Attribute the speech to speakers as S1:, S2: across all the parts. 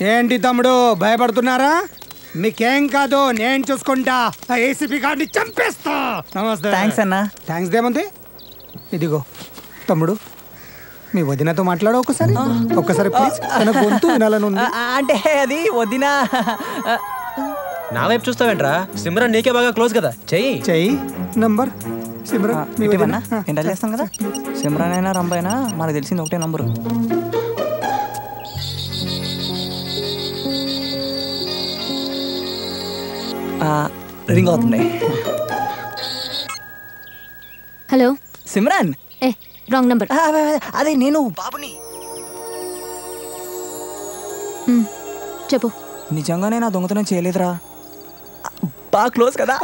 S1: ఏంటి తమ్ముడు భయపడుతున్నారా? మీకేం కాదు, నేను చూసుకుంటా. ఏసీపీ గారిని చంపేస్తా. నమస్తే.
S2: థ్యాంక్స్ అన్నా.
S1: థ్యాంక్స్ దేముంది. ఇదిగో తమ్ముడు, మీ వదినతో మాట్లాడు ఒక్కసారి ప్లీజ్. తన గొంతు వినాలని ఉంది.
S2: అంటే అది వదినా.
S3: నా వైపు చూస్తావేంట్రా? సిమ్రన్ నీకే బాగా క్లోజ్ కదా, చెయ్యి
S1: నంబర్. సిమ్రన్
S2: ఎంత చేస్తాం కదా. సిమ్రన్ అయినా రంబైనా మనకు తెలిసింది ఒకటే నంబరు. రింగ్ అవుతుంది.
S4: హలో
S2: సిమ్రన్.
S4: Wrong number.
S2: అదే నేను బాబుని.
S4: చెప్పు.
S2: నిజంగానే నా దొంగతనం చేయలేదురా. బాగా క్లోజ్ కదా.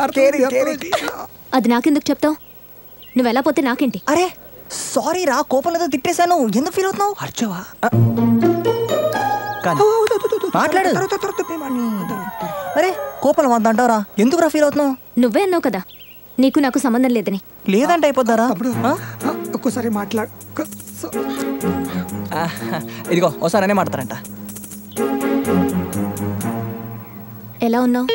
S4: అది నాకెందుకు చెప్తావు? నువ్వు ఎలా పోతే నాకేంటి?
S2: అరే సారీ రా, కోపంలో తిట్టేశాను. ఎందుకు ఫీల్ అవుతున్నావు? అర్చవా మాట్లాడు. అరే కోపం వద్దంటారా? ఎందుకురా ఫీల్ అవుతున్నావు?
S4: నువ్వే అన్నావు కదా నీకు నాకు సంబంధం లేదని.
S2: లేదంటే అయిపోద్దారా?
S1: ఒక్కసారి మాట్లాడు.
S2: ఇదిగో ఒకసారి అనే మాట్లాడతారంట.
S4: ఎలా ఉన్నావు?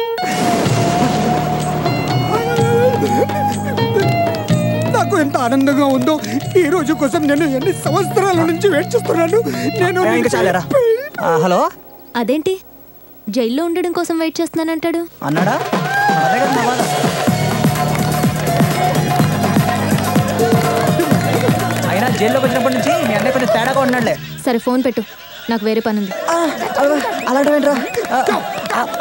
S1: నాకు ఎంత ఆనందంగా ఉందో. ఈ రోజు కోసం నేను ఎన్ని సంవత్సరాల నుంచి వెయిట్ చేస్తున్నాను. నేను
S2: హలో.
S4: అదేంటి జైల్లో ఉండడం కోసం వెయిట్ చేస్తున్నానంటాడు?
S2: అన్నాడా? అయినా జైల్లోకి వచ్చినప్పటి నుంచి మీ అన్నయ్య కొంచెం తేడాగా ఉన్నాడులే.
S4: సరే ఫోన్ పెట్టు, నాకు వేరే పని ఉంది.
S2: అలాంటివేంట్రా?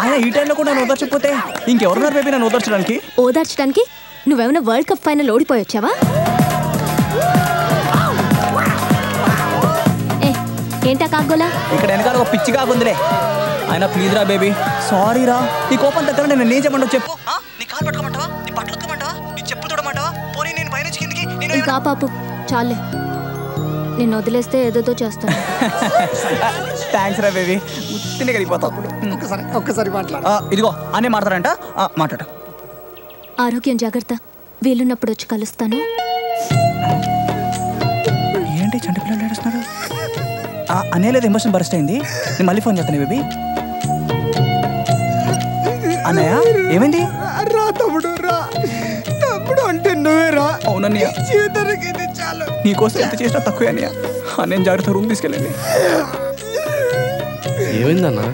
S2: ఆయన ఈ టైంలో కూడా నన్ను ఓదార్చకపోతే ఇంకెవరున్నారు బేబీ నన్ను ఓదార్చడానికి?
S4: ఓదార్చడానికి నువ్వేమైనా వరల్డ్ కప్ ఫైనల్ ఓడిపోయొచ్చావా? ఏంటా కాగోలా?
S2: ఇక్కడ వెనకాల ఒక పిచ్చి కాకుందిలే. ఆయన ప్లీజ్ రా బేబీ. సారీ రా. నీ కోపం దగ్గర నేను ఏం చెప్పమంటావు చెప్పు. నీ కాలు పట్టుకోమంటావా? నీ బట్టలు ఉతకమంటావా? నీ చెప్పులు చూడమంటావా? పోనీ నేను పైన కిందికి
S4: ఇంకా పాపు చాలే. నిన్ను వదిలేస్తే ఏదేదో చేస్తాను.
S2: థ్యాంక్స్ రా బేబీ. ఉత్తినే కలిగిపోతావు.
S1: ఒక్కసారి మాట్లాడు.
S2: ఇదిగో అనే మాట్లాడారంట. మాట్లాడు.
S4: ఆరోగ్యం జాగ్రత్త. వీలున్నప్పుడు వచ్చి కలుస్తాను.
S2: ఏంటి చంటి పిల్లలు ఏడుస్తున్నారు? అనేలేదు, ఎమోషన్ బరస్ట్ అయింది. నేను మళ్ళీ ఫోన్ చేస్తాను బేబీ. అన్నయ్య ఏమైంది?
S1: రా తమ్ముడు రా. తమ్ముడు అంటే నువ్వే రా.
S2: అవునన్నయ్య,
S1: జీవితానికి ఇది చాలు.
S2: నీకోసం ఎంత చేసినా తక్కువే అన్నయ్య. నేను జాగ్రత్త రూమ్ తీసుకెళ్ళండి.
S3: ఏమైందన్నా?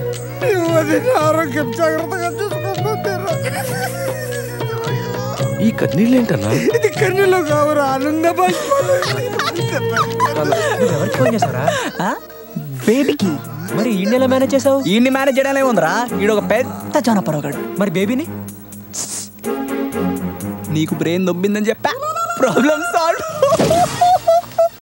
S1: ఆరోగ్యం జాగ్రత్తగా చూసుకోకపోతేరా.
S3: ఈ కన్నీళ్ళు ఏంటన్నా?
S1: ఇది కన్నీళ్ళు కావరా, ఆనంద బాష్పాలు.
S3: ఎవరికి ఫోన్ చేశారా?
S2: బేబీకి.
S3: మరి ఈయన ఎలా మేనేజ్ చేసావు?
S2: ఈయన్ని మేనేజ్ చేయడం ఏముందిరా, ఈడు ఒక పెద్ద జానపరగాడు.
S3: మరి బేబీని?
S2: నీకు బ్రెయిన్ దొబ్బిందని చెప్పా, ప్రాబ్లం సాల్వ్.